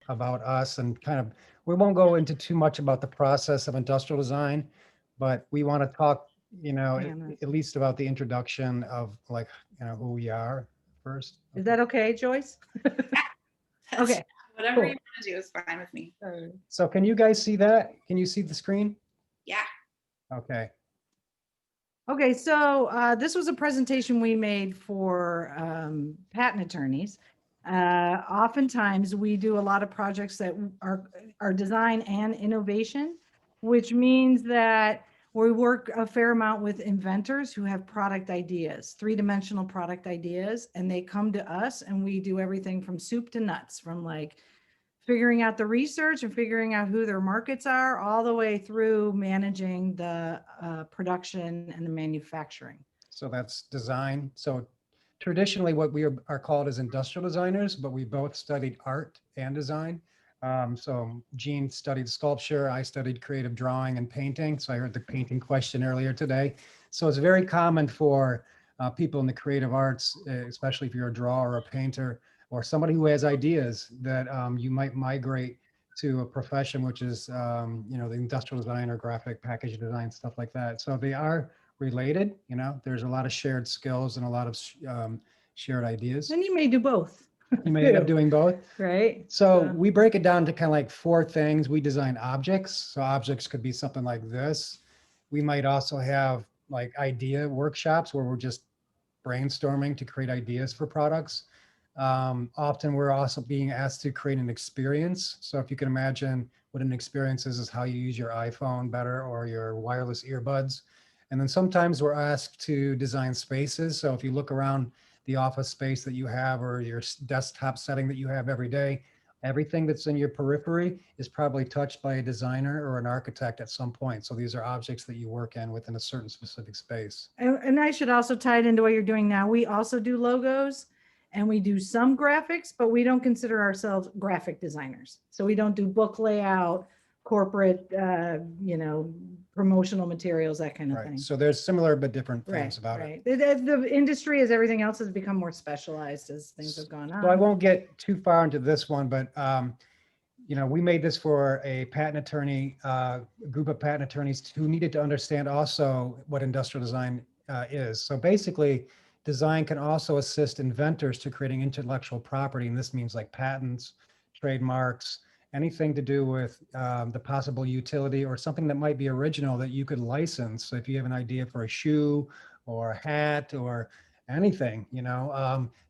about us and kind of, we won't go into too much about the process of industrial design, but we want to talk, at least about the introduction of like, who we are first. Is that okay, Joyce? Okay. Whatever Cool. you want to do is fine with me. So can you guys see that? Can you see the screen? Yeah. Okay. Okay, so this was a presentation we made for patent attorneys. Oftentimes, we do a lot of projects that are design and innovation, which means that we work a fair amount with inventors who have product ideas, three-dimensional product ideas, and they come to us and we do everything from soup to nuts, from like figuring out the research and figuring out who their markets are, all the way through managing the production and the manufacturing. So that's design. So traditionally what we are called as industrial designers, but we both studied art and design. So Gene studied sculpture, I studied creative drawing and painting. So I heard the painting question earlier today. So it's very common for people in the creative arts, especially if you're a drawer or a painter, or somebody who has ideas that you might migrate to a profession, which is, the industrial design or graphic package design, stuff like that. So they are related, there's a lot of shared skills and a lot of shared ideas. And you may do both. You may end up doing both. Right. So we break it down to kind of like four things. We design objects. So objects could be something like this. We might also have like idea workshops where we're just brainstorming to create ideas for products. Often we're also being asked to create an experience. So if you can imagine what an experience is how you use your iPhone better or your wireless earbuds. And then sometimes we're asked to design spaces. So if you look around the office space that you have or your desktop setting that you have every day, everything that's in your periphery is probably touched by a designer or an architect at some point. So these are objects that you work in within a certain specific space. And I should also tie it into what you're doing now. We also do logos and we do some graphics, but we don't consider ourselves graphic designers. So we don't do book layout, corporate, promotional materials, that kind of Right. thing. So there's similar but different things Right, about it. right. The industry, as everything else, has become more specialized as things have gone on. So I won't get too far into this one, but we made this for a patent attorney, group of patent attorneys who needed to understand also what industrial design is. So basically, design can also assist inventors to creating intellectual property, and this means like patents, trademarks, anything to do with the possible utility or something that might be original that you could license. So if you have an idea for a shoe or a hat or anything,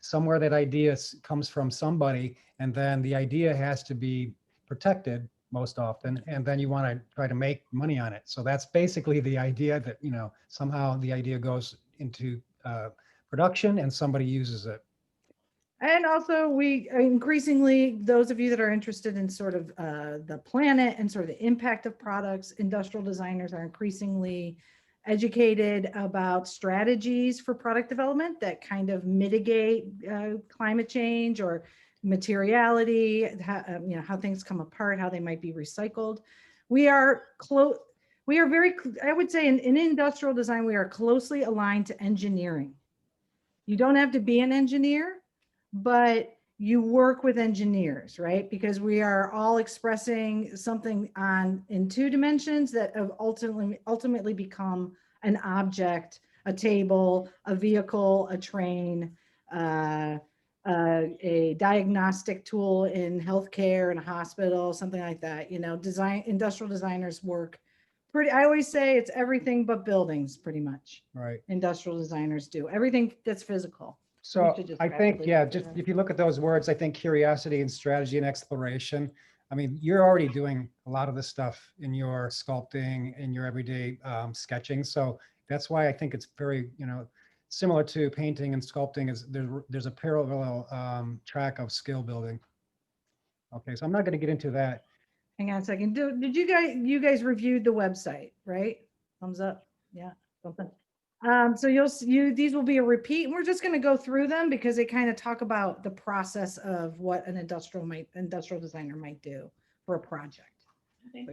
somewhere that idea comes from somebody, and then the idea has to be protected most often, and then you want to try to make money on it. So that's basically the idea that, somehow the idea goes into production and somebody uses it. And also we increasingly, those of you that are interested in sort of the planet and sort of the impact of products, industrial designers are increasingly educated about strategies for product development that kind of mitigate climate change or materiality, how things come apart, how they might be recycled. We are very, I would say in industrial design, we are closely aligned to engineering. You don't have to be an engineer, but you work with engineers, right? Because we are all expressing something in two dimensions that have ultimately become an object, a table, a vehicle, a train, a diagnostic tool in healthcare in a hospital, something like that. Industrial designers work I always say it's everything but buildings, pretty much. Right. Industrial designers do everything that's physical. So I think, just if you look at those words, I think curiosity and strategy and exploration. I mean, you're already doing a lot of this stuff in your sculpting, in your everyday sketching. So that's why I think it's very, similar to painting and sculpting. Is there's a parallel track of skill building. Okay, so I'm not going to get into that. Hang on a second. Did you guys reviewed the website, right? Thumbs up. Yeah, something. So these will be a repeat, and we're just going to go through them because they kind of talk about the process of what an industrial designer might do for a project. Okay.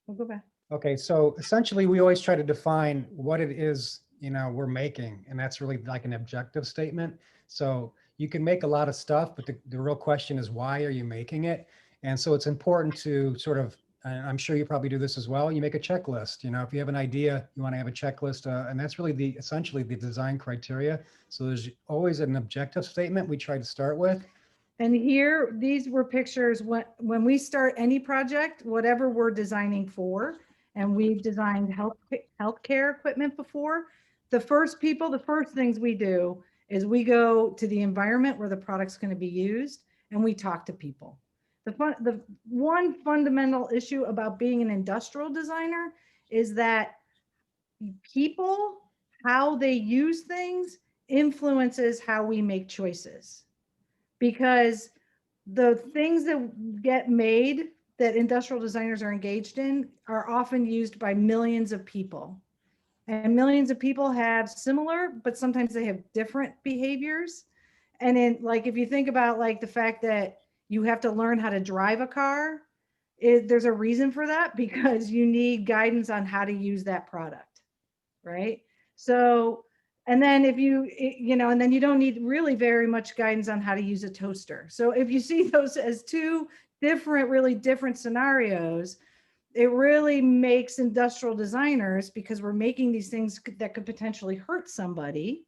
We'll go back. Okay, so essentially we always try to define what it is, we're making, and that's really like an objective statement. So you can make a lot of stuff, but the real question is, why are you making it? And so it's important to sort of, and I'm sure you probably do this as well, you make a checklist. You know, if you have an idea, you want to have a checklist, and that's really essentially the design criteria. So there's always an objective statement we try to start with. And here, these were pictures when we start any project, whatever we're designing for, and we've designed healthcare equipment before, the first things we do is we go to the environment where the product's going to be used, and we talk to people. The one fundamental issue about being an industrial designer is that people, how they use things, influences how we make choices. Because the things that get made that industrial designers are engaged in are often used by millions of people. And millions of people have similar, but sometimes they have different behaviors. And then, like, if you think about like the fact that you have to learn how to drive a car, there's a reason for that, because you need guidance on how to use that product, right? So, and then if and then you don't need really very much guidance on how to use a toaster. So if you see those as two really different scenarios, it really makes industrial designers, because we're making these things that could potentially hurt somebody.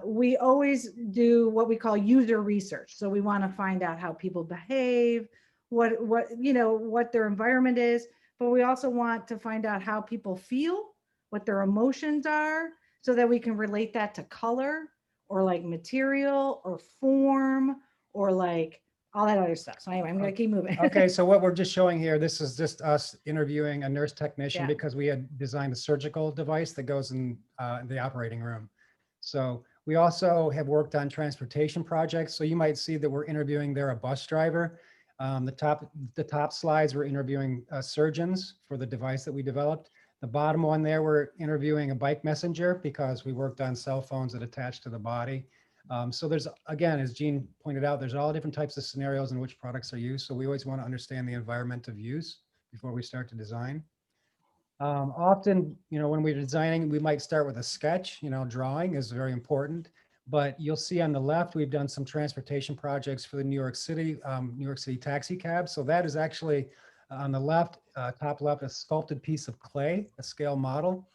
We always do what we call user research. So we want to find out how people behave, what their environment is, but we also want to find out how people feel, what their emotions are, so that we can relate that to color or like material or form or like all that other stuff. So anyway, I'm going to keep moving. Okay, so what we're just showing here, this is just us interviewing a nurse technician, Yeah. because we had designed a surgical device that goes in the operating room. So we also have worked on transportation projects. So you might see that we're interviewing there a bus driver. The top slides, we're interviewing surgeons for the device that we developed. The bottom one there, we're interviewing a bike messenger, because we worked on cell phones that attach to the body. So there's, again, as Jean pointed out, there's all different types of scenarios in which products are used. So we always want to understand the environment of use before we start to design. Often, when we're designing, we might start with a sketch. Drawing is very important. But you'll see on the left, we've done some transportation projects for the New York City taxi cab. So that is actually on the left, top left, a sculpted piece of clay, a scale model.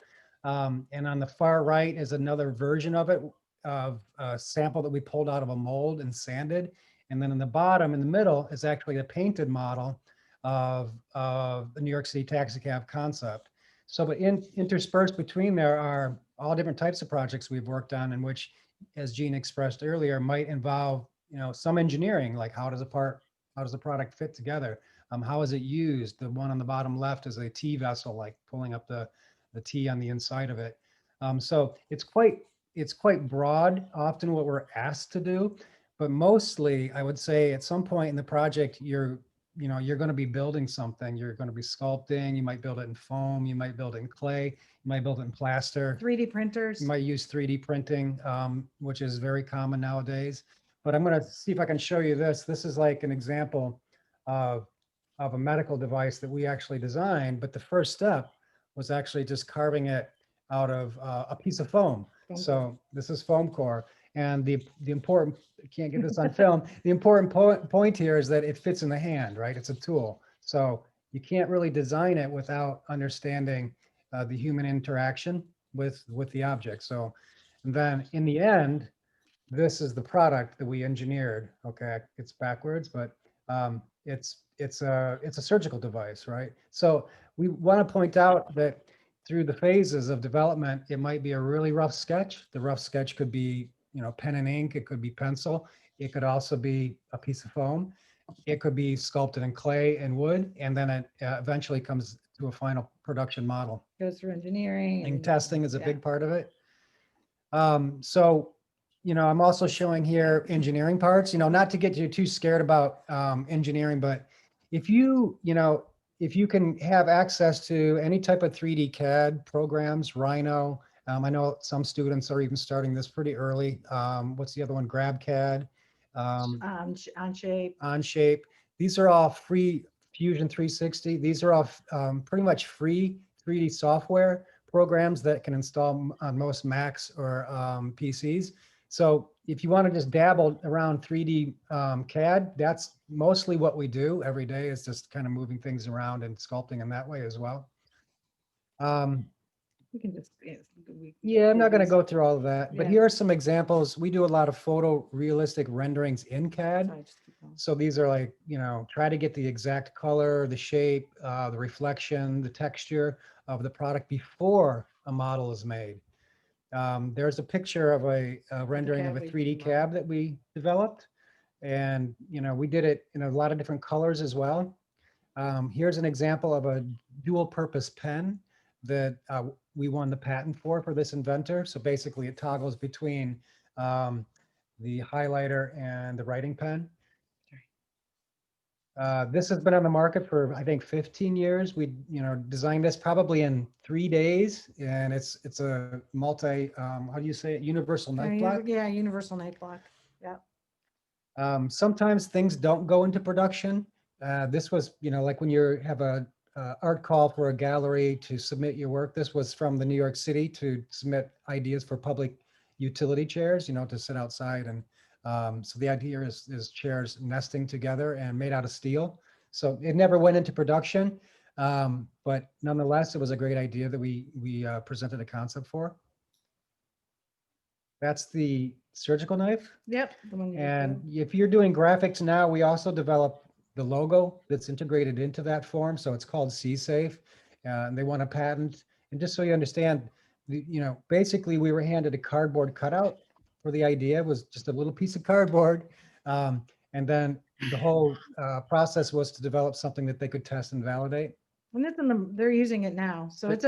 And on the far right is another version of it, of a sample that we pulled out of a mold and sanded. And then in the bottom, in the middle, is actually a painted model of the New York City taxi cab concept. So, but interspersed between there are all different types of projects we've worked on, in which, as Jean expressed earlier, might involve, some engineering, like how does the product fit together? How is it used? The one on the bottom left is a tea vessel, like pulling up the tea on the inside of it. So it's quite broad, often what we're asked to do, but mostly I would say at some point in the project, you're going to be building something. You're going to be sculpting. You might build it in foam. You might build it in clay. You might build it in plaster. 3D printers. You might use 3D printing, which is very common nowadays. But I'm going to see if I can show you this. This is like an example of a medical device that we actually designed. But the first step was actually just carving it out of a piece of foam. So this is foam core. And the important, can't get this on film, the important point here is that it fits in the hand, right? It's a tool. So you can't really design it without understanding the human interaction with the object. So, and then in the end, this is the product that we engineered. Okay, it's backwards, but it's a surgical device, right? So we want to point out that through the phases of development, it might be a really rough sketch. The rough sketch could be, pen and ink. It could be pencil. It could also be a piece of foam. It could be sculpted in clay and wood, and then it eventually comes to a final production model. Goes through engineering. And testing is a big part of it. So, I'm also showing here engineering parts, not to get you too scared about engineering, but if you can have access to any type of 3D CAD programs, Rhino, I know some students are even starting this pretty early. What's the other one? GrabCAD. Onshape. Onshape. These are all free. Fusion 360. These are all pretty much free 3D software programs that can install on most Macs or PCs. So, if you want to just dabble around 3D CAD, that's mostly what we do every day, is just kind of moving things around and sculpting in that way as well. We can just, Yeah, I'm not going to these. go through all of that, but Yeah. here are some examples. We do a lot of photorealistic renderings in CAD. Sorry, just keep going. So these are like, try to get the exact color, the shape, the reflection, the texture of the product before a model is made. There's a picture of a rendering of a cab we 3D developed. cab that we developed. And, we did it in a lot of different colors as well. Here's an example of a dual purpose pen that we won the patent for this inventor. So basically it toggles between the highlighter and the writing pen. This has been on the market for, I think, 15 years. We, designed this probably in 3 days, and it's a multi, how do you say it? Universal Yeah, knife block. Yeah, universal night block. Yeah. Sometimes things don't go into production. This was, like when you have a art call for a gallery to submit your work. This was from the New York City to submit ideas for public utility chairs, to sit outside. And so the idea is chairs nesting together and made out of steel. So it never went into production, but nonetheless, it was a great idea that we presented a concept for. That's the surgical knife. Yep. The one you just And did. if you're doing graphics now, we also develop the logo that's integrated into that form. So it's called C-Safe. And they want a patent. And just so you understand, basically we were handed a cardboard cutout for the idea. It was just a little piece of cardboard. And then the whole process was to develop something that they could test and validate. And it's they're using it now. So But-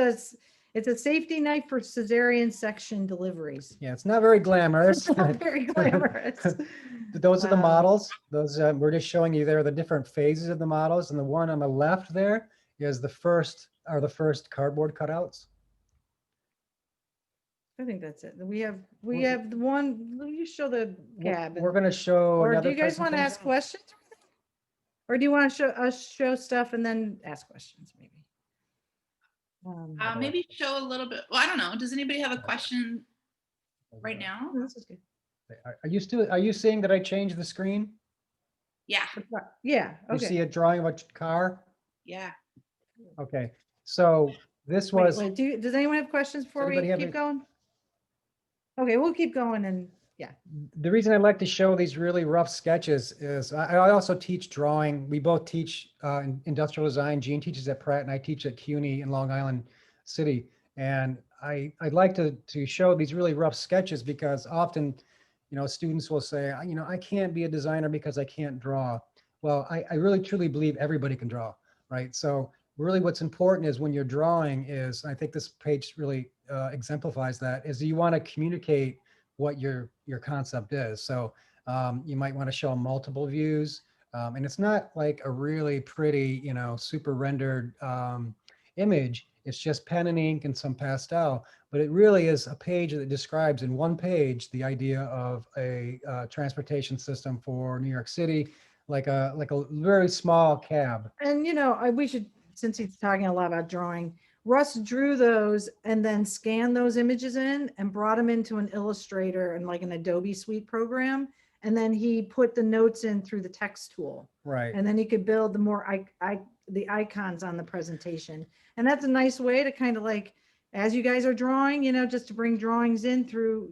it's a safety knife for cesarean section deliveries. Yeah, it's not very glamorous. It's not very glamorous. Those are the Wow. models. Those we're just showing you there the different phases of the models, and the one on the left there is the first cardboard cutouts. I think that's it. We have the one, you show the cab. We're going to show. Or do another you guys want to presentation. ask questions? Or do you want to show stuff and then ask questions maybe? Maybe show a little bit. Well, I don't know. Does anybody have a question right now? This is good. Are you seeing that I changed the screen? Yeah. Yeah, You see okay. a drawing of a car? Yeah. Okay. So this Wait, was wait, does anyone have questions before we anybody have keep any- going? Okay, we'll keep going and the reason I like to show these really rough sketches is I also teach drawing. We both teach industrial design. Gene teaches at Pratt and I teach at CUNY in Long Island City. And I'd like to show these really rough sketches because often, students will say, I can't be a designer because I can't draw. Well, I really truly believe everybody can draw, right? So really what's important is when you're drawing is, I think this page really exemplifies that, is you want to communicate what your concept is. So you might want to show multiple views. And it's not like a really pretty, super rendered image. It's just pen and ink and some pastel, but it really is a page that describes in one page the idea of a transportation system for New York City, like a very small cab. And we should, since he's talking a lot about drawing, Russ drew those and then scanned those images in and brought them into an Illustrator and like an Adobe Suite program. And then he put the notes in through the text tool. Right. And then he could build the icons on the presentation. And that's a nice way to kind of like, as you guys are drawing, just to bring drawings in through,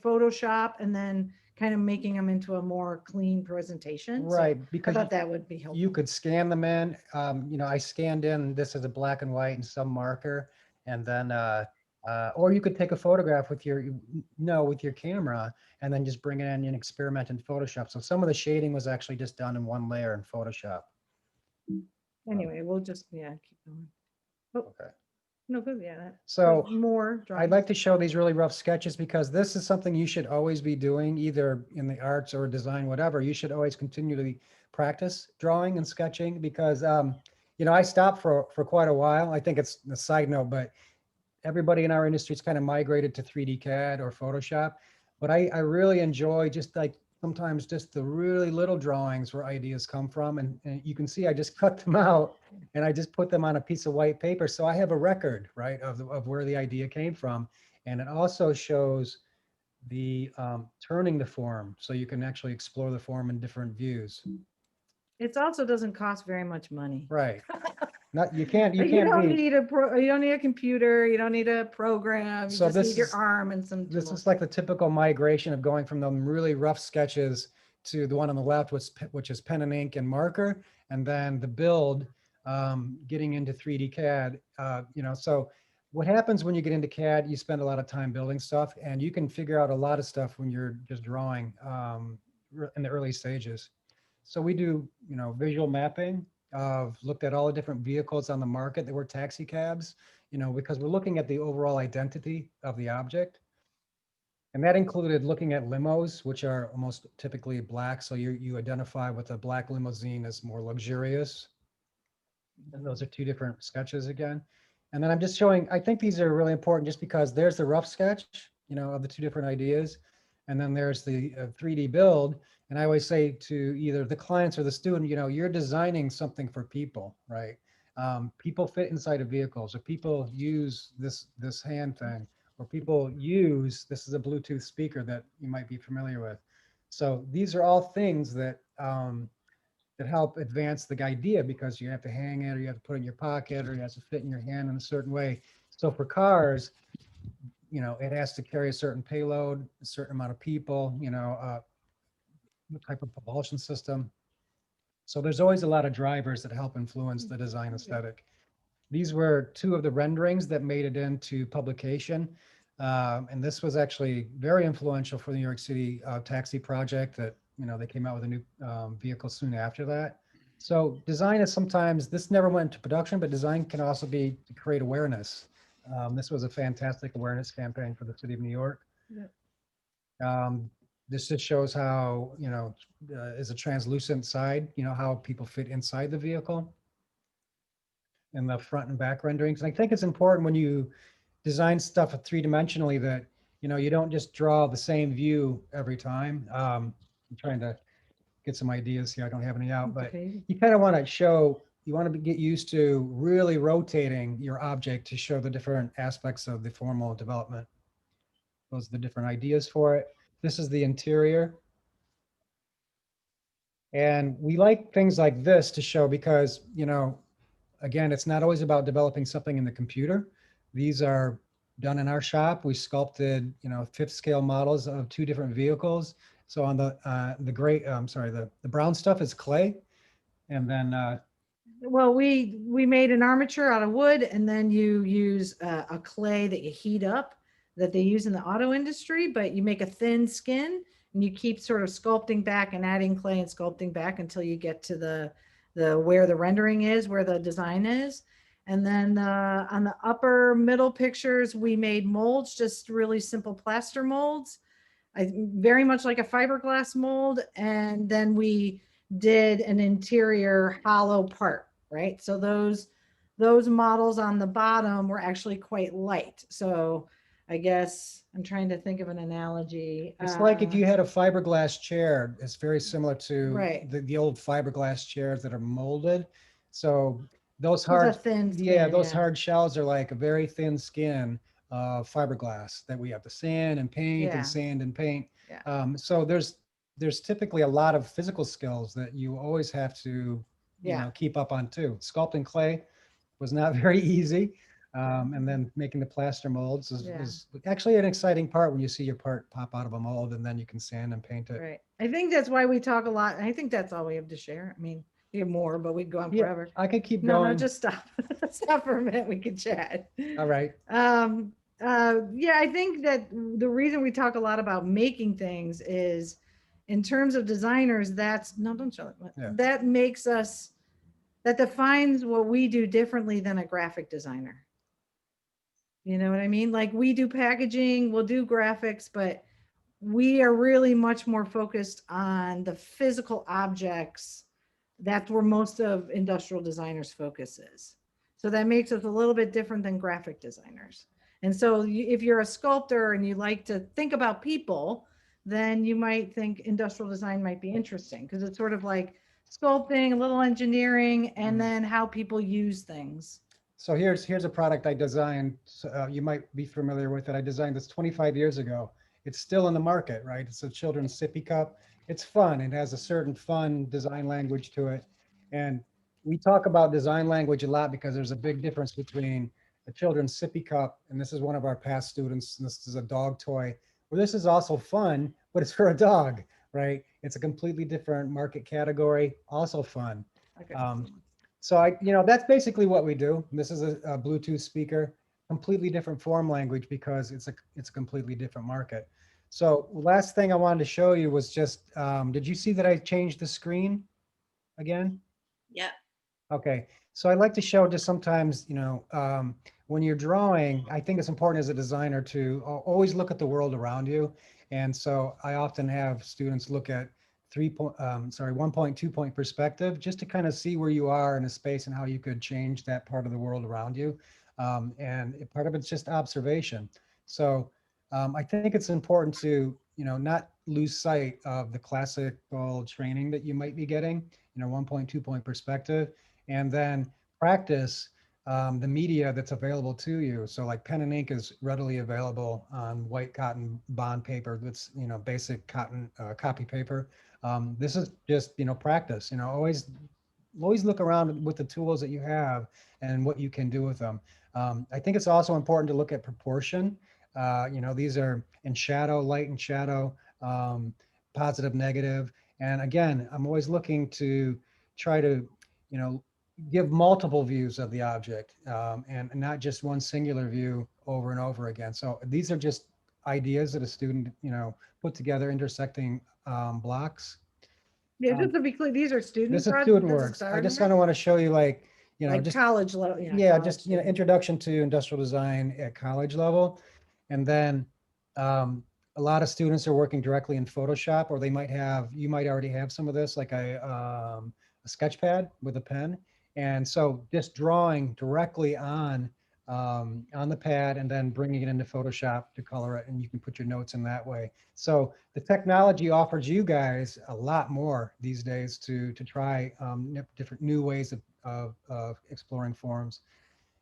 Photoshop and then kind of making them into a more clean presentation. So Right. I Because thought that would be helpful. you could scan them in. I scanned in this as a black and white and some marker, and then or you could take a photograph with your with your camera and then just bring it in and experiment in Photoshop. So some of the shading was actually just done in one layer in Photoshop. Anyway, we'll just, keep going. Oh, Okay. no, good, yeah. So More I'd drawings. like to show these really rough sketches because this is something you should always be doing, either in the arts or design, whatever. You should always continually practice drawing and sketching because, I stopped for quite a while. I think it's a side note, but everybody in our industry is kind of migrated to 3D CAD or Photoshop. But I really enjoy just like sometimes just the really little drawings where ideas come from. And you can see I just cut them out and I just put them on a piece of white paper. So I have a record, right, of where the idea came from. And it also shows the turning the form so you can actually explore the form in different views. It also doesn't cost very much money. Right. Not, you can't You beat. don't need you don't need a computer, you don't need a program, you So just this need your is- arm and some This tools. is like the typical migration of going from them really rough sketches to the one on the left, which is pen and ink and marker, and then the build, getting into 3D CAD. So what happens when you get into CAD, you spend a lot of time building stuff, and you can figure out a lot of stuff when you're just drawing in the early stages. So we do, visual mapping. Looked at all the different vehicles on the market that were taxi cabs, because we're looking at the overall identity of the object. And that included looking at limos, which are almost typically black. So you identify with a black limousine as more luxurious. And those are two different sketches again. And then I'm just showing, I think these are really important just because there's the rough sketch, of the two different ideas. And then there's the 3D build. And I always say to either the clients or the student, you're designing something for people, right? People fit inside of vehicles, or people use this hand thing, or people use, this is a Bluetooth speaker that you might be familiar with. So these are all things that help advance the idea, because you have to hang it, or you have to put it in your pocket, or it has to fit in your hand in a certain way. So for cars, it has to carry a certain payload, a certain amount of people, the type of propulsion system. So there's always a lot of drivers that help influence the design aesthetic. These were two of the renderings that made it into publication. And this was actually very influential for the New York City taxi project that, they came out with a new vehicle soon after that. So design is sometimes, this never went into production, but design can also be to create awareness. This was a fantastic awareness campaign for the city of New York. This just shows how, is a translucent side, how people fit inside the vehicle in the front and back renderings. And I think it's important when you design stuff three-dimensionally that, you don't just draw the same view every time. I'm trying to get some ideas here. I don't have any out, but Okay. you kind of want to show, you want to get used to really rotating your object to show the different aspects of the formal development. Those are the different ideas for it. This is the interior. And we like things like this to show because, again, it's not always about developing something in the computer. These are done in our shop. We sculpted, fifth scale models of two different vehicles. So on the gray, the brown stuff is clay. And then, Well, we made an armature out of wood, and then you use a clay that you heat up that they use in the auto industry, but you make a thin skin and you keep sort of sculpting back and adding clay and sculpting back until you get to the where the rendering is, where the design is. And then on the upper middle pictures, we made molds, just really simple plaster molds. Very much like a fiberglass mold. And then we did an interior hollow part, right? So those models on the bottom were actually quite light. So I guess I'm trying to think of an analogy. it's like if you had a fiberglass chair, it's very similar to Right. the old fiberglass chairs that are molded. So those with a hard, thin yeah, skin, those hard shells are like a very thin skin of fiberglass that we have to sand and paint Yeah. and sand and paint. Yeah. So there's typically a lot of physical skills that you always have to, Yeah. keep up on too. Sculpting clay was not very easy. And then making the plaster molds is actually an exciting part when you see your part pop out of a mold and then you can sand and paint it. Right. I think that's why we talk a lot. I think that's all we have to share. I mean, we have more, but we'd go on Yeah, forever. I could keep No, going. just stop. Stop for a minute. We could chat. All right. Yeah, I think that the reason we talk a lot about making things is in terms of designers, don't show it. Yeah. That makes us, that defines what we do differently than a graphic designer. You know what I mean? Like we do packaging, we'll do graphics, but we are really much more focused on the physical objects. That's where most of industrial designers' focus is. So that makes us a little bit different than graphic designers. And so if you're a sculptor and you like to think about people, then you might think industrial design might be interesting because it's sort of like sculpting, a little engineering, and then how people use things. So here's a product I designed. You might be familiar with it. I designed this 25 years ago. it's still in the market, right? It's a children's sippy cup. It's fun. It has a certain fun design language to it. And we talk about design language a lot because there's a big difference between a children's sippy cup, and this is one of our past students, and this is a dog toy, where this is also fun, but it's for a dog, right? It's a completely different market category, also fun. Okay. So that's basically what we do. This is a Bluetooth speaker, completely different form language because it's a completely different market. So last thing I wanted to show you was just, did you see that I changed the screen again? Yep. Okay, so I like to show just sometimes, when you're drawing, I think it's important as a designer to always look at the world around you. And so I often have students look at 1.2 point perspective, just to kind of see where you are in a space and how you could change that part of the world around you. Part of it's just observation. So I think it's important to, not lose sight of the classical training that you might be getting, 1.2 point perspective, and then practice the media that's available to you. So like pen and ink is readily available on white cotton bond paper. That's, basic cotton copy paper. This is just, practice, always look around with the tools that you have and what you can do with them. I think it's also important to look at proportion. These are in shadow, light and shadow, positive, negative. And again, I'm always looking to try to, give multiple views of the object, and not just one singular view over and over again. So these are just ideas that a student, put together, intersecting blocks. Yeah, just to be clear, these are student This is projects. student This is works. I starting just out? kind of want to show you like, Like just, college level. yeah, college just, student. introduction to industrial design at college level. And then a lot of students are working directly in Photoshop, or you might already have some of this, like a sketch pad with a pen. And so just drawing directly on the pad and then bringing it into Photoshop to color it, and you can put your notes in that way. So the technology offers you guys a lot more these days to try different new ways of exploring forms.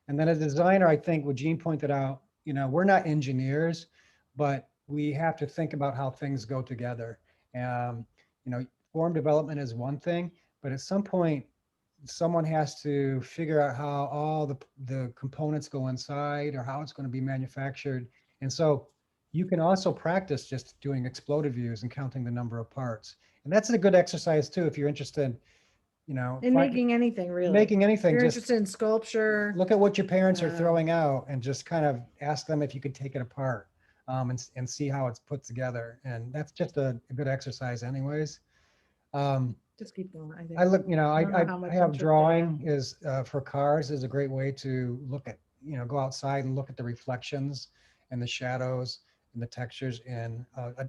And then as a designer, I think what Gene pointed out, we're not engineers, but we have to think about how things go together. Um, Form development is one thing, but at some point, someone has to figure out how all the components go inside or how it's going to be manufactured. And so you can also practice just doing exploded views and counting the number of parts. And that's a good exercise too, if you're interested, In making anything really. making anything, You're just interested in sculpture. look at what your parents are Um, throwing out and just kind of ask them if you could take it apart, and see how it's put together. And that's just a good exercise anyways. Just keep going. I think. I look, I don't know how I much have interest they drawing is for cars is a great way to look at, go outside and look at the reflections and the shadows and the textures in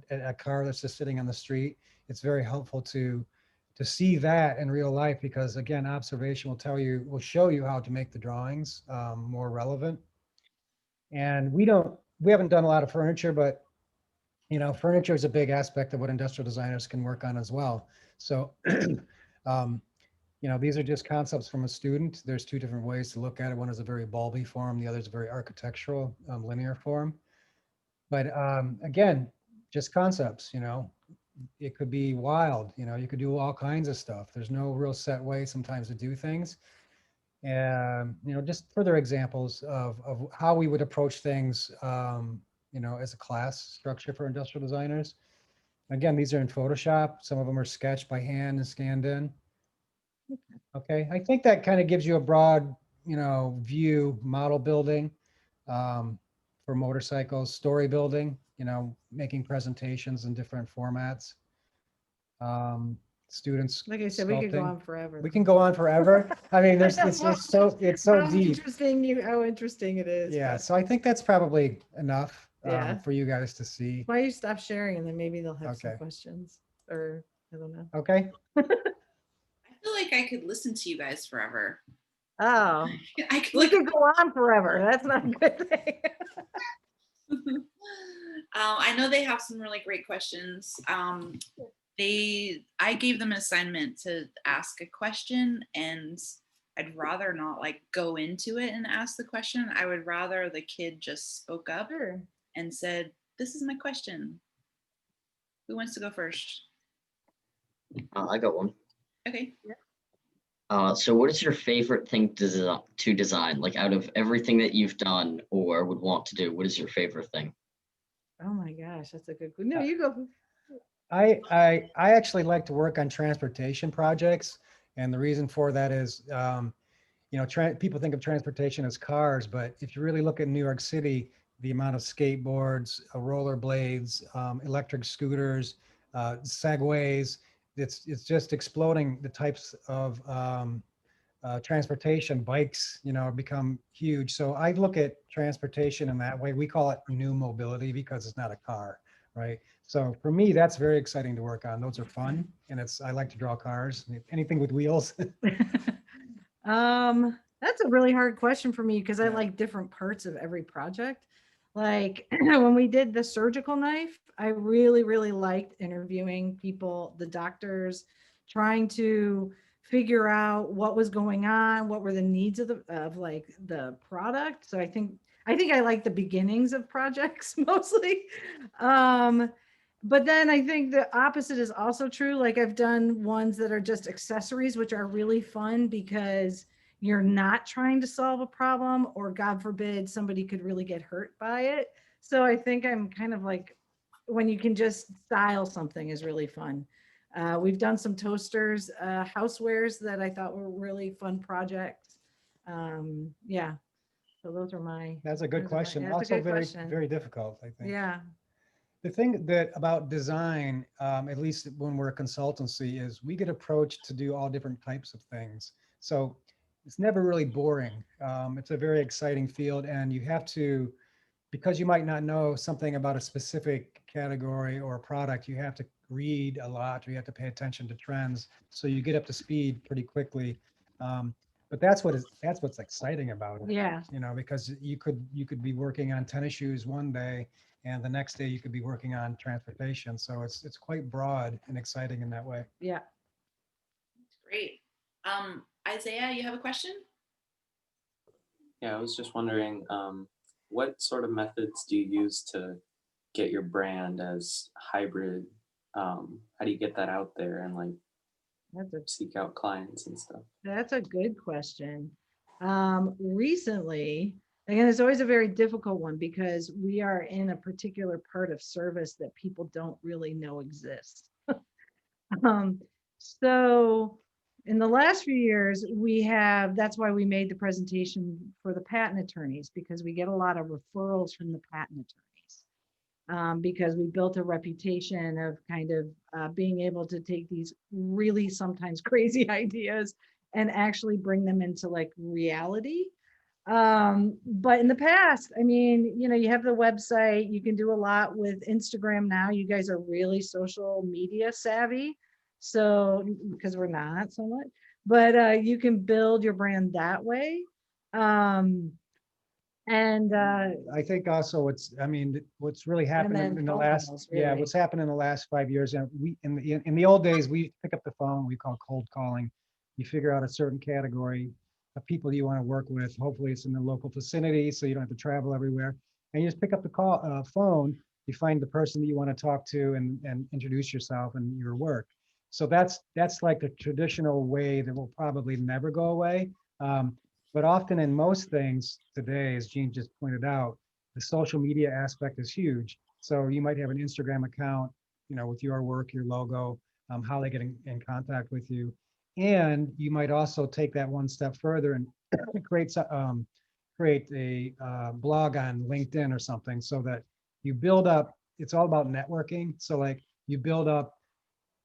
a car that's just sitting on the street. It's very helpful to see that in real life, because again, observation will show you how to make the drawings more relevant. And we haven't done a lot of furniture, but furniture is a big aspect of what industrial designers can work on as well. So, um, these are just concepts from a student. There's two different ways to look at it. One is a very bulby form. The other is a very architectural, linear form. But again, just concepts, it could be wild, you could do all kinds of stuff. There's no real set way sometimes to do things. And, just further examples of how we would approach things, as a class structure for industrial designers. Again, these are in Photoshop. Some of them are sketched by hand and scanned in. Okay, I think that kind of gives you a broad, view, model building for motorcycles, story building, making presentations in different formats. Students. Like I said, we could go sculpting. on forever. We can go on forever. I mean, it's so How deep. how interesting it is. Yeah, but so I think that's probably enough Yeah. for you guys to see. Why you stop sharing and then maybe they'll have some Okay. questions or I don't know. Okay. I feel like I could listen to you guys forever. Oh, I could we like could go on forever. That's not a good thing. I know they have some really great questions. I gave them an assignment to ask a question, and I'd rather not like go into it and ask the question. I would rather the kid just spoke up Sure. and said this is my question. Who wants to go first? I got one. Okay. So what is your favorite thing to design? Like out of everything that you've done or would want to do, what is your favorite thing? Oh my gosh, that's a good, no, you go. I actually like to work on transportation projects, and the reason for that is, people think of transportation as cars, but if you really look at New York City, the amount of skateboards, rollerblades, electric scooters, segways, it's just exploding. The types of transportation, bikes, become huge. So I look at transportation in that way. We call it new mobility because it's not a car, right? So for me, that's very exciting to work on. Those are fun, and I like to draw cars, anything with wheels. That's a really hard question for me because I Yeah. like different parts of every project. Like when we did the surgical knife, I really, really liked interviewing people, the doctors, trying to figure out what was going on, what were the needs of the product. So I like the beginnings of projects mostly. But then I think the opposite is also true. Like I've done ones that are just accessories, which are really fun because you're not trying to solve a problem, or God forbid, somebody could really get hurt by it. So I think I'm kind of like, when you can just style something is really fun. We've done some toasters, housewares that I thought were really fun projects. Yeah. So those are my. That's a good those are my- question. that's a Also good very, question. very difficult, I think. Yeah. The thing that about design, at least when we're a consultancy, is we get approached to do all different types of things. So it's never really boring. It's a very exciting field, and you have to, because you might not know something about a specific category or product, you have to read a lot, or you have to pay attention to trends. So you get up to speed pretty quickly. But that's what's exciting about it. Yeah. Because you could be working on tennis shoes one day, and the next day you could be working on transportation. So it's quite broad and exciting in that way. Yeah. Great. Isaiah, you have a question? Yeah, I was just wondering, what sort of methods do you use to get your brand as hybrid? How do you get that out there and like seek out clients and stuff? That's a good question. Recently, again, it's always a very difficult one because we are in a particular part of service that people don't really know exists. So in the last few years, that's why we made the presentation for the patent attorneys, because we get a lot of referrals from the patent attorneys. Because we built a reputation of kind of being able to take these really sometimes crazy ideas and actually bring them into like reality. But in the past, I mean, you have the website, you can do a lot with Instagram now. You guys are really social media savvy. So, because we're not so much, but you can build your brand that way. I think also what's really happened then in the phone last, calls, yeah, really. what's happened in the last 5 years, and in the old days, we pick up the phone, we call cold calling. You figure out a certain category of people you want to work with. Hopefully it's in the local vicinity, so you don't have to travel everywhere. And you just pick up the phone, you find the person that you want to talk to and introduce yourself and your work. So that's like the traditional way that will probably never go away. But often in most things today, as Jean just pointed out, the social media aspect is huge. So you might have an Instagram account, with your work, your logo, how they get in contact with you. And you might also take that one step further and create a blog on LinkedIn or something, so that you build up, it's all about networking. So like you build up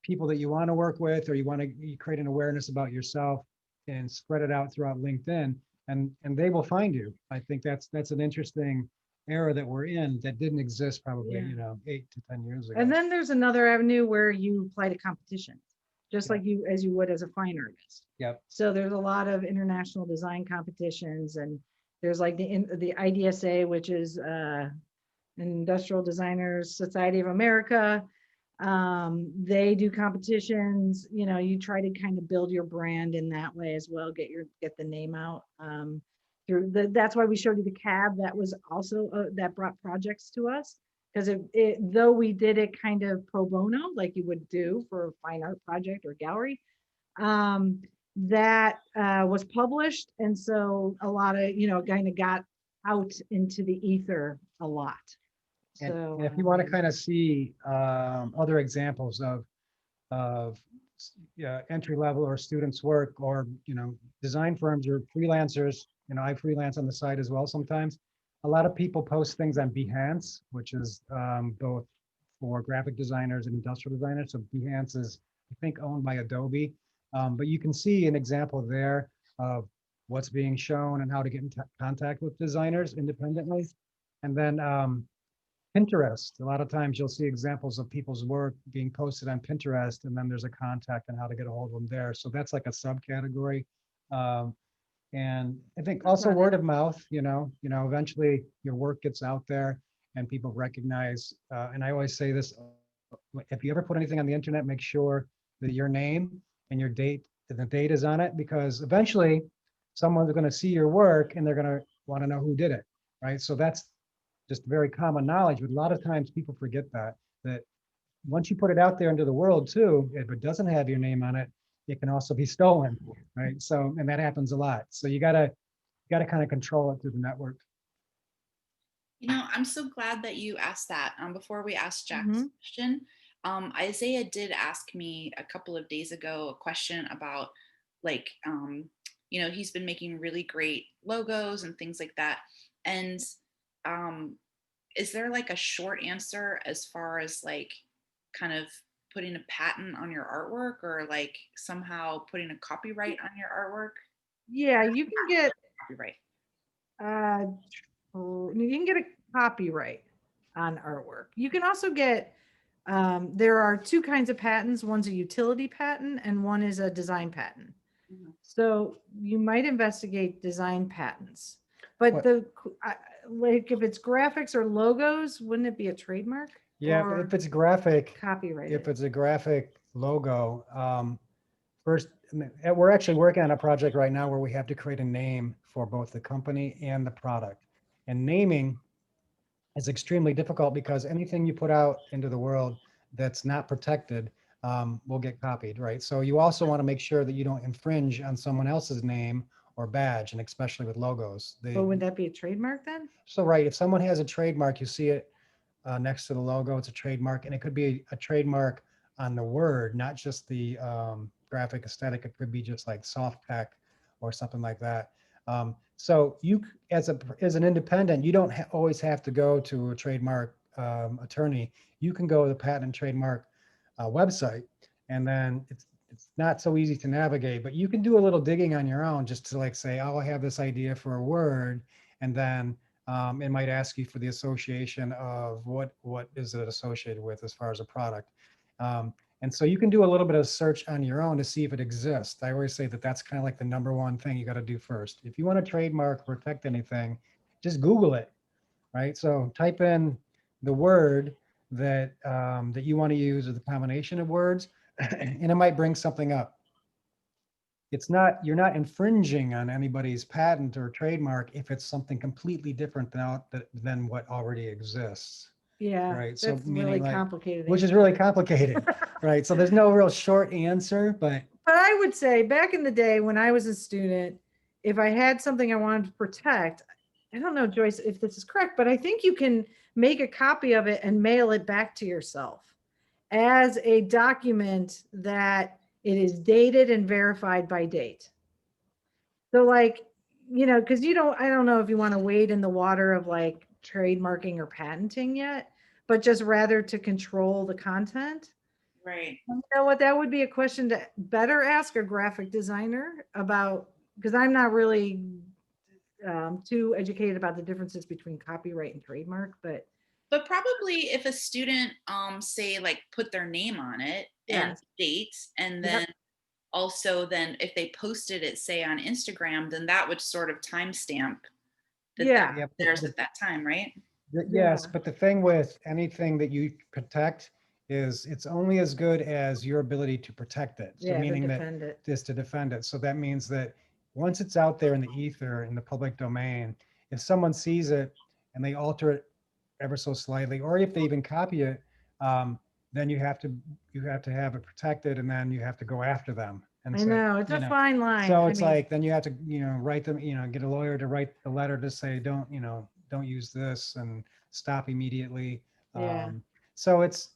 people that you want to work with, or you create an awareness about yourself and spread it out throughout LinkedIn, and they will find you. I think that's an interesting era that we're in that didn't exist probably, Yeah. 8 to 10 years ago. And then there's another avenue where you apply to competitions, just Yeah. like you would as a fine artist. Yep. So there's a lot of international design competitions, and there's like the IDSA, which is Industrial Designers Society of America. They do competitions. You try to kind of build your brand in that way as well. Get the name out. That's why we showed you the cab. That was also that brought projects to us, Because though we did it kind of pro bono, like you would do for a fine art project or gallery, that was published. And so a lot of, kind of got out into the ether a lot. And So and if you want to kind of see other examples of yeah, entry level or students' work, or design firms or freelancers, I freelance on the side as well sometimes. A lot of people post things on Behance, which is both for graphic designers and industrial designers. So Behance is, I think, owned by Adobe. But you can see an example there of what's being shown and how to get in contact with designers independently. And then Pinterest. A lot of times you'll see examples of people's work being posted on Pinterest, and then there's a contact on how to get a hold of them there. So that's like a subcategory. And I think also Got it. word of mouth, eventually your work gets out there and people recognize, and I always say this, if you ever put anything on the internet, make sure that your name and your date, the date is on it, because eventually someone's going to see your work and they're going to want to know who did it, right? So that's just very common knowledge, but a lot of times people forget that once you put it out there into the world too, if it doesn't have your name on it, it can also be stolen, right? So, and that happens a lot. So you gotta kind of control it through the network. I'm so glad that you asked that. Before we ask Jack's Mhm. question, Isaiah did ask me a couple of days ago a question about like, he's been making really great logos and things like that. And um, is there like a short answer as far as like kind of putting a patent on your artwork, or like somehow putting a copyright on your artwork? Yeah, you can get Copyright. uh, you can get a copyright on artwork. You can also get there are two kinds of patents. One's a utility patent and one is a design patent. Mhm. So you might investigate design patents, but What- like if it's graphics or logos, wouldn't it be a trademark? Yeah, Or if it's graphic, copyrighted? if it's a graphic logo, first, we're actually working on a project right now where we have to create a name for both the company and the product. And naming is extremely difficult because anything you put out into the world that's not protected will get copied, right? So you also want to make sure that you don't infringe on someone else's name or badge, and especially with logos. But would that be a trademark then? So right, if someone has a trademark, you see it next to the logo, it's a trademark, and it could be a trademark on the word, not just the graphic aesthetic. It could be just like soft tech or something like that. So you, as an independent, you don't always have to go to a trademark attorney. You can go to the patent and trademark website, and then it's not so easy to navigate, but you can do a little digging on your own just to like say, oh, I have this idea for a word, and then it might ask you for the association of what is it associated with as far as a product. And so you can do a little bit of search on your own to see if it exists. I always say that that's kind of like the number one thing you got to do first. If you want to trademark, protect anything, just Google it, right? So type in the word that you want to use, or the combination of words, and it might bring something up. You're not infringing on anybody's patent or trademark if it's something completely different than what already exists, Yeah, right? So that's meaning really like, complicated. which is really complicated, right? So there's no real short answer, but But I would say back in the day when I was a student, if I had something I wanted to protect, I don't know, Joyce, if this is correct, but I think you can make a copy of it and mail it back to yourself as a document that it is dated and verified by date. So like, because I don't know if you want to wade in the water of like trademarking or patenting yet, but just rather to control the content. Right. You know what, that would be a question to better ask a graphic designer about, because I'm not really too educated about the differences between copyright and trademark, but But probably if a student say like put their name on it and yes. dates, and Yep. then also then if they posted it say on Instagram, then that would sort of timestamp that Yeah. yeah, there's at that time, right? yes, Yeah. but the thing with anything that you protect is it's only as good as your ability to protect it. So Yeah, to meaning that defend it. is to defend it. So that means that once it's out there in the ether, in the public domain, if someone sees it and they alter it ever so slightly, or if they even copy it, then you have to have it protected, and then you have to go after them. And I say, know, it's you a know, fine line. so I it's mean, like, then you have to, write them, get a lawyer to write the letter to say, don't use this and stop immediately. Yeah. So it's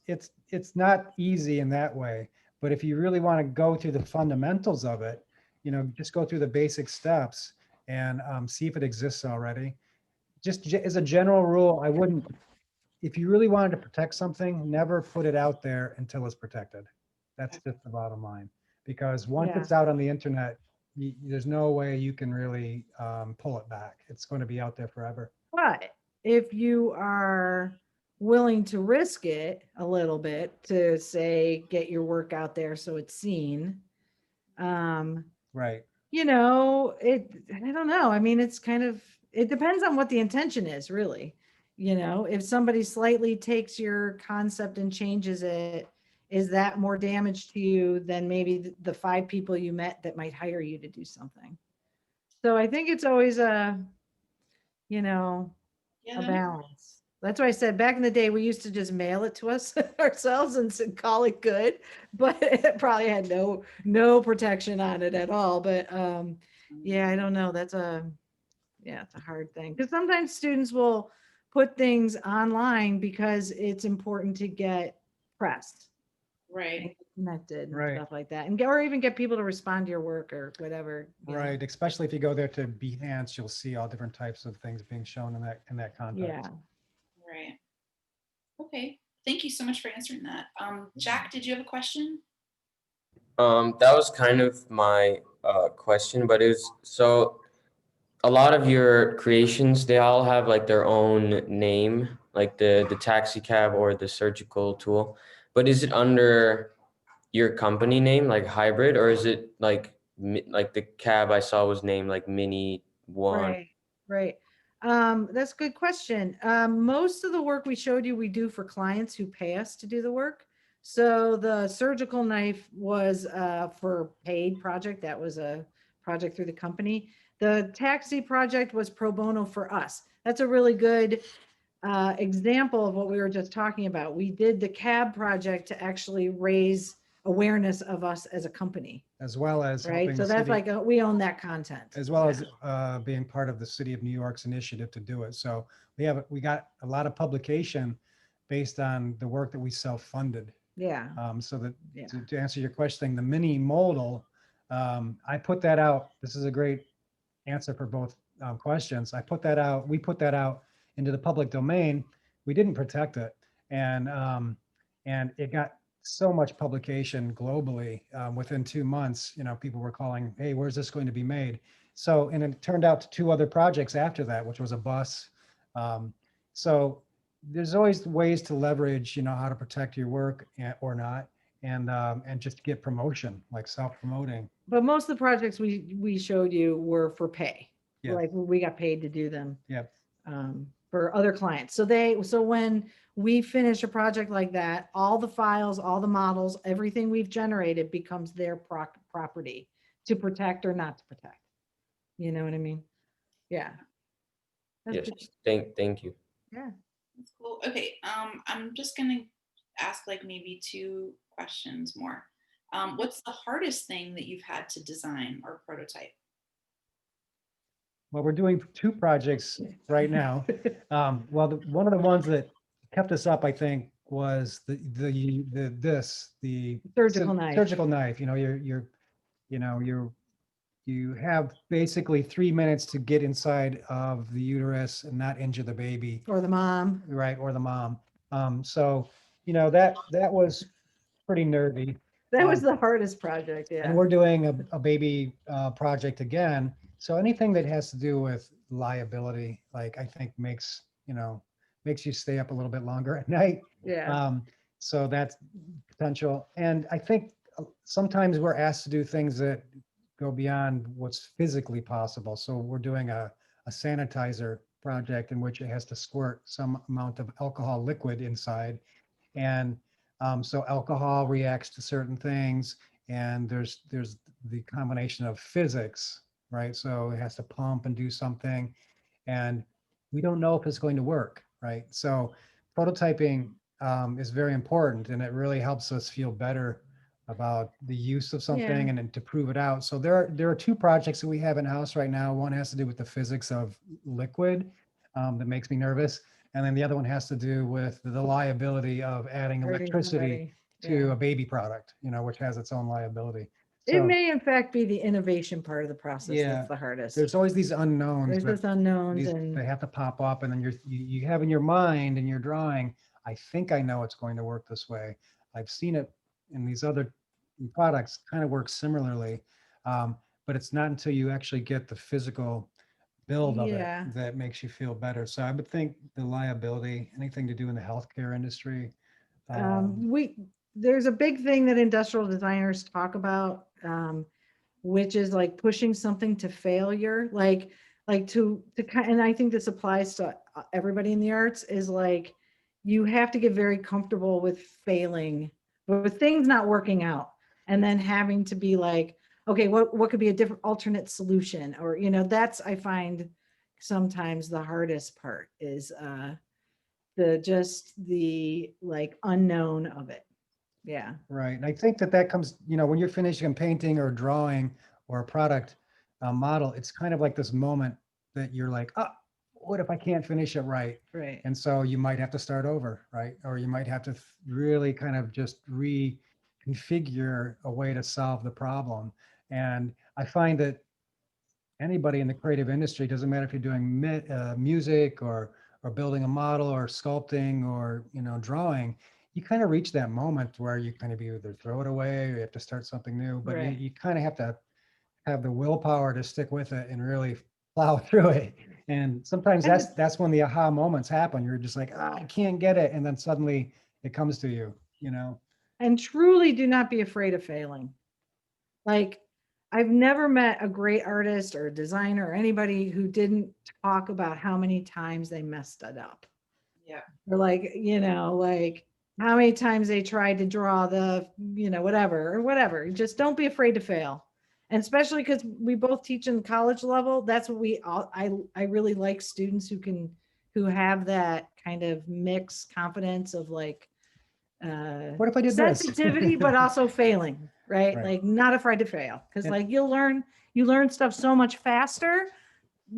not easy in that way. But if you really want to go through the fundamentals of it, just go through the basic steps and see if it exists already. Just as a general rule, I wouldn't, if you really wanted to protect something, never put it out there until it's protected. That's just the bottom line. Because once Yeah. it's out on the internet, there's no way you can really pull it back. It's going to be out there forever. but if you are willing to risk it a little bit to say, get your work out there so it's seen, Right. I don't know. I mean, it's kind of, it depends on what the intention is, really. If somebody slightly takes your concept and changes it, is that more damage to you than maybe the 5 people you met that might hire you to do something? So I think it's always a Yeah, a that makes- balance. That's why I said back in the day, we used to just mail it to us ourselves and call it good, but it probably had no protection on it at all. But yeah, I don't know. It's a hard thing because sometimes students will put things online because it's important to get press Right. and connected and Right. stuff like that, or even get people to respond to your work or whatever. Right. Especially if you go there to Behance, you'll see all different types of things being shown in that context. Yeah. Right. Okay. Thank you so much for answering that. Jack, did you have a question? That was kind of my question, but it was so a lot of your creations, they all have like their own name, like the taxi cab or the surgical tool. But is it under your company name, like Hybrid, or is it like like the cab I saw was named like Mini One? Right, right. That's a good question. Most of the work we showed you, we do for clients who pay us to do the work. So the surgical knife was for paid project. That was a project through the company. The taxi project was pro bono for us. That's a really good example of what we were just talking about. We did the cab project to actually raise awareness of us as a company, As well as right? helping So the that's city, like we own that content. as well as Yeah. being part of the City of New York's initiative to do it. So we got a lot of publication based on the work that we self-funded. Yeah. So that Yeah. to answer your question, the mini modal, I put that out. This is a great answer for both questions. We put that out into the public domain. We didn't protect it, and it got so much publication globally. Within 2 months, people were calling, "Hey, where's this going to be made?" So, and it turned out to 2 other projects after that, which was a bus. So there's always ways to leverage, how to protect your work or not, and just get promotion, like self-promoting. But most of the projects we showed you were for pay. Yeah. Like we got paid to do them. Yep. For other clients. So when we finish a project like that, all the files, all the models, everything we've generated becomes their property to protect or not to protect. You know what I mean? Yeah. That's Yes. good. Thank you. Yeah. That's cool. Okay. I'm just gonna ask like maybe 2 questions more. What's the hardest thing that you've had to design or prototype? Well, we're doing 2 projects right now. One of the ones that kept us up, I think, was the Surgical knife. surgical knife. You have basically 3 minutes to get inside of the uterus and not injure the baby, Or the mom. right, or the mom. So that was pretty nerdy. That was the hardest project. Yeah. And we're doing a baby project again. So anything that has to do with liability, like I think makes you stay up a little bit longer at night. Yeah. So that's potential. And I think sometimes we're asked to do things that go beyond what's physically possible. So we're doing a sanitizer project in which it has to squirt some amount of alcohol liquid inside. And so alcohol reacts to certain things, and there's the combination of physics, right? So it has to pump and do something, and we don't know if it's going to work. right? So prototyping is very important, and it really helps us feel better about the use of something Yeah. and then to prove it out. So there are two projects that we have in house right now. One has to do with the physics of liquid that makes me nervous, and then the other one has to do with the liability of adding Hurting electricity somebody. to Yeah. a baby product, which has its own liability. It So may in fact be the innovation part of the process yeah, that's the hardest. there's always these unknowns, There's but just unknowns these and they have to pop up, and then you have in your mind and your drawing, I think I know it's going to work this way. I've seen it in these other products kind of work similarly, um, but it's not until you actually get the physical build of it yeah. that makes you feel better. So I would think the liability, anything to do in the healthcare industry. There's a big thing that industrial designers talk about, which is like pushing something to failure, like to kind, and I think this applies to everybody in the arts, is like you have to get very comfortable with failing, with things not working out, and then having to be like, okay, what could be a different alternate solution, or that's, I find sometimes the hardest part is the like unknown of it. Yeah. Right. And I think that comes, when you're finishing a painting or drawing or a product model, it's kind of like this moment that you're like, oh, what if I can't finish it right? Right. And so you might have to start over, right? Or you might have to really kind of just reconfigure a way to solve the problem. And I find that anybody in the creative industry, doesn't matter if you're doing music or building a model or sculpting or drawing, you kind of reach that moment where you kind of either throw it away or you have to start something new. But Right. you kind of have to have the willpower to stick with it and really plow through it. And sometimes And that's when the aha moments happen. You're just like, I can't get it, and then suddenly it comes to you. and truly do not be afraid of failing. Like, I've never met a great artist or a designer or anybody who didn't talk about how many times they messed it up. Yeah. Or like, like how many times they tried to draw the, whatever. Just don't be afraid to fail. And especially because we both teach in college level, that's what I really like students who have that kind of mixed confidence of like, What if I did this? sensitivity, but also failing, right? Right. Like not afraid to fail. Because And- like you learn stuff so much faster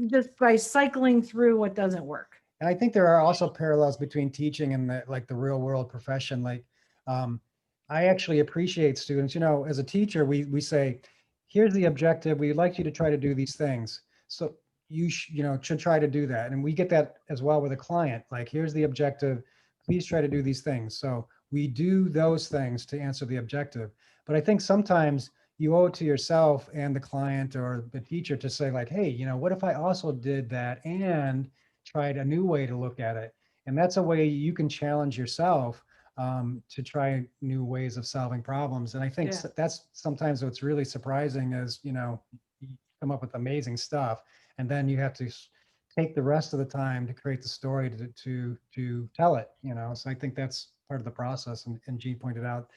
just by cycling through what doesn't work. And I think there are also parallels between teaching and the real world profession. Like, I actually appreciate students, as a teacher, we say, here's the objective. We'd like you to try to do these things. So you should try to do that. And we get that as well with a client. Like, here's the objective. Please try to do these things. So we do those things to answer the objective. But I think sometimes you owe it to yourself and the client or the teacher to say like, hey, what if I also did that and tried a new way to look at it? And that's a way you can challenge yourself to try new ways of solving problems. And I think Yeah. that's sometimes what's really surprising is, you come up with amazing stuff, and then you have to take the rest of the time to create the story to tell it, So I think that's part of the process. And Jean pointed out,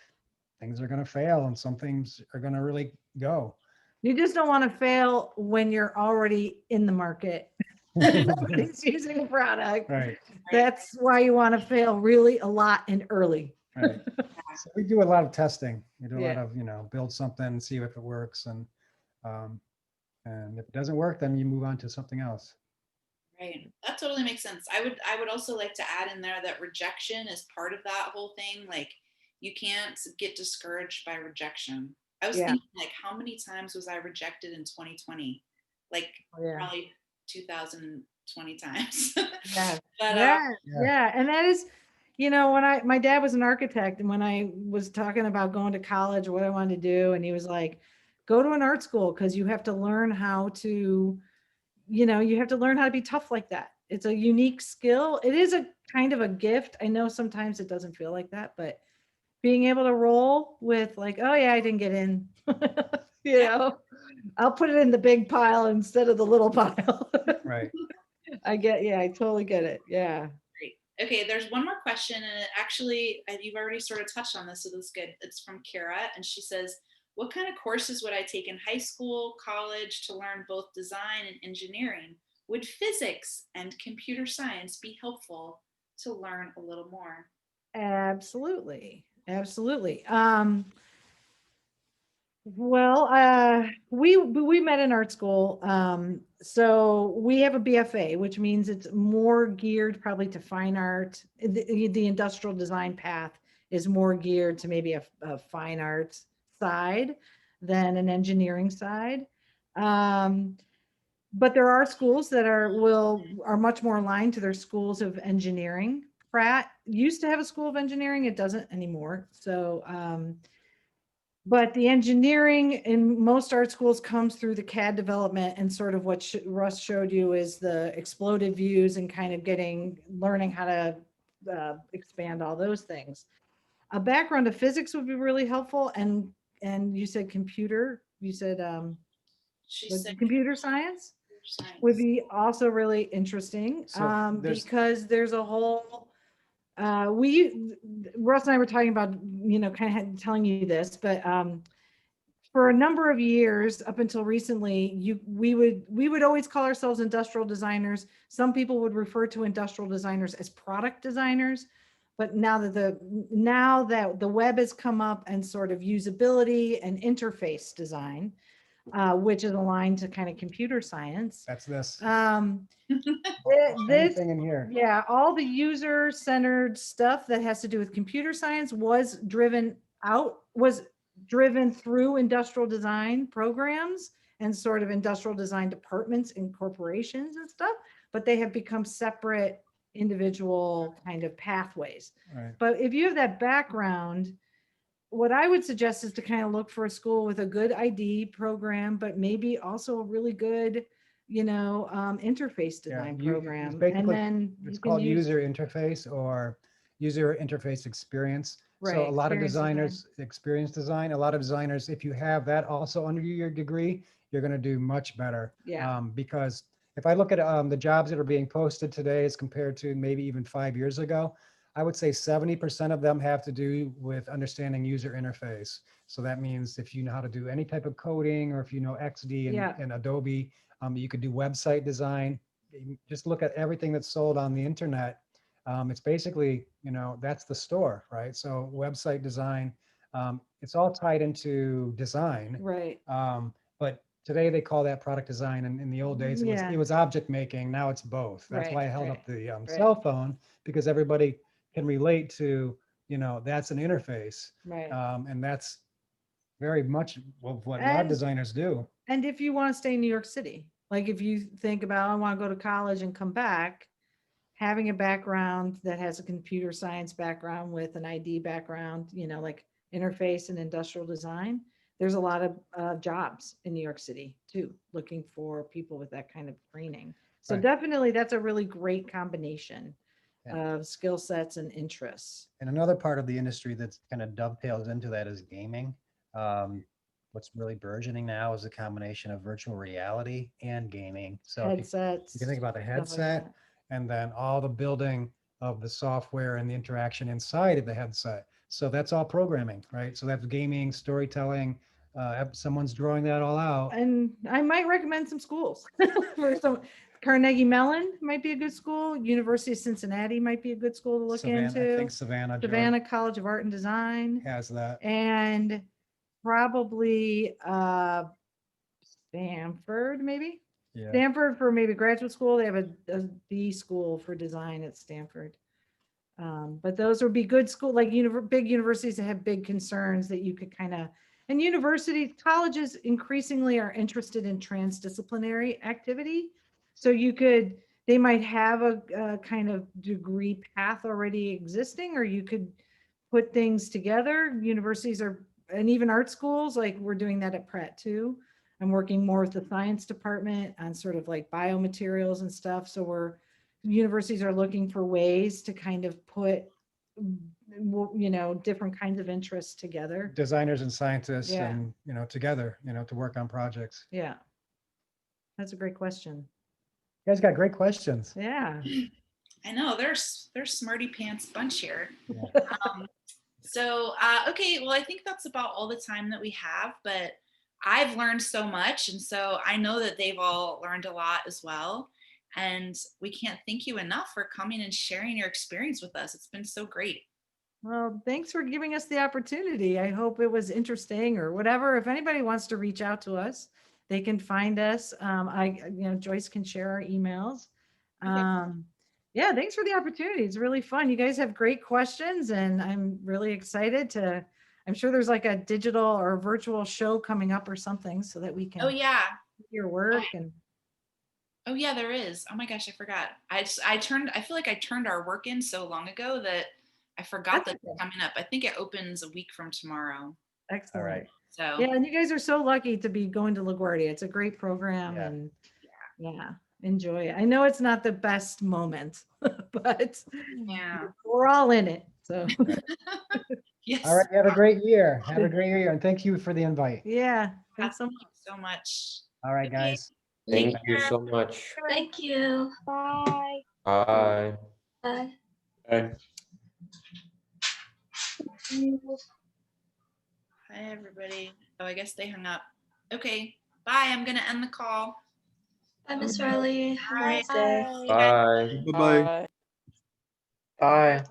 things are going to fail and some things are going to really go. You just don't want to fail when you're already in the market. Somebody's using a product. Right. That's why you want to fail really a lot and early. Right. So we do a lot of testing. We do a lot Yeah. of, build something, see if it works. And if it doesn't work, then you move on to something else. Right. That totally makes sense. I would also like to add in there that rejection is part of that whole thing. Like, you can't get discouraged by rejection. I was Yeah. thinking, like, how many times was I rejected in 2020? Like, Yeah. probably 2020 times. Yeah. But, Yeah. Yeah. Yeah. And that is, when my dad was an architect, and when I was talking about going to college, what I wanted to do, and he was like, go to an art school because you have to learn how to, you have to learn how to be tough like that. It's a unique skill. It is a kind of a gift. I know sometimes it doesn't feel like that, but being able to roll with like, oh yeah, I didn't get in, I'll put it in the big pile instead of the little pile. Right. I totally get it. Yeah. great. Okay, there's one more question, and it actually, you've already sort of touched on this, so that's good. It's from Kara, and she says, what kind of courses would I take in high school, college to learn both design and engineering? Would physics and computer science be helpful to learn a little more. Absolutely. Absolutely. Well, we met in art school. So we have a BFA, which means it's more geared probably to fine art. The industrial design path is more geared to maybe a fine arts side than an engineering side. But there are schools that are much more aligned to their schools of engineering. Pratt used to have a school of engineering. It doesn't anymore. So, but the engineering in most art schools comes through the CAD development, and sort of what Russ showed you is the exploded views and kind of learning how to expand all those things. A background of physics would be really helpful. And you said you said She was said it computer science science. would be also really interesting, So there's- because there's a whole Russ and I were talking about, kind of telling you this, but for a number of years up until recently, we would always call ourselves industrial designers. Some people would refer to industrial designers as product designers, but now that the web has come up, and sort of usability and interface design, which is aligned to kind of computer science. That's this. This Thing in here. yeah, all the user-centered stuff that has to do with computer science was driven through industrial design programs and sort of industrial design departments in corporations and stuff, but they have become separate individual kind of pathways. Right. But if you have that background, what I would suggest is to kind of look for a school with a good ID program, but maybe also a really good, interface design it's program. And basically- then It's you can called use user interface or user interface experience. So Right, a lot of experience design. designers, experience design, a lot of designers, if you have that also under your degree, you're going to do much better. Yeah. Because if I look at the jobs that are being posted today as compared to maybe even 5 years ago, I would say 70% of them have to do with understanding user interface. So that means if you know how to do any type of coding, or if you know XD Yeah. and Adobe, you could do website design. Just look at everything that's sold on the internet. It's basically, that's the store, right? So website design, it's all tied into design. Right. But today they call that product design. And in the old days, Yeah. it was object making. Now it's both. That's Right, why I held right, up the right. cell phone, because everybody can relate to, that's an interface. Right. And that's very much what web And- designers do. And if you want to stay in New York City, like if you think about, I want to go to college and come back, having a background that has a computer science background with an ID background, like interface and industrial design, there's a lot of jobs in New York City too, looking for people with that kind of training. So Right. definitely that's a really great combination Yeah. of skill sets and interests. And another part of the industry that's kind of dovetails into that is gaming. What's really burgeoning now is a combination of virtual reality and gaming. So if Headsets. you can think about the stuff like headset, that. and then all the building of the software and the interaction inside of the headset. So that's all programming, right? So that's gaming, storytelling. Someone's drawing that all out. And I might recommend some schools for some. Carnegie Mellon might be a good school. University of Cincinnati might be a good school to look Savannah, I into. think Savannah, Georgia Savannah College of Art and Design, has that. and probably Stanford, maybe. Yeah. Stanford for maybe graduate school. They have a B school for design at Stanford. But those would be good school, like big universities that have big concerns that you could kind of, and universities, colleges increasingly are interested in transdisciplinary activity. So they might have a kind of degree path already existing, or you could put things together. Universities and even art schools, like we're doing that at Pratt too. I'm working more with the science department on sort of like biomaterials and stuff. So universities are looking for ways to kind of put, different kinds of interests together. Designers and scientists Yeah. and, together, to work on projects. Yeah. That's a great question. You guys got great questions. Yeah. I know there's smarty pants bunch here. Yeah. Okay, well, I think that's about all the time that we have, but I've learned so much, and so I know that they've all learned a lot as well. And we can't thank you enough for coming and sharing your experience with us. It's been so great. Well, thanks for giving us the opportunity. I hope it was interesting or whatever. If anybody wants to reach out to us, they can find us. Joyce can share our emails. Yeah, thanks for the opportunity. It's really fun. You guys have great questions, and I'm really excited to. I'm sure there's like a digital or virtual show coming up or something so that we can Oh yeah. see your work and. Oh yeah, there is. Oh my gosh, I forgot. I feel like I turned our work in so long ago that I forgot That's that it's okay. coming up. I think it opens a week from tomorrow. Excellent. right. So Yeah, and you guys are so lucky to be going to LaGuardia. It's a great program Yeah. and yeah, enjoy it. I know it's not the best moment, but yeah. we're all in it. So Yes. All right. Have a great year. Have a great year. And thank you for the invite. yeah, thanks so Thank much. you so much. All right, Okay. guys. Thank Take you care. so much. Thank you. Bye. Bye. Bye. Okay. Hi everybody. Oh, I guess they hung up. Okay. Bye. I'm gonna end the call. Bye, Miss Riley. Have a Bye. nice day. Bye. Bye. Bye.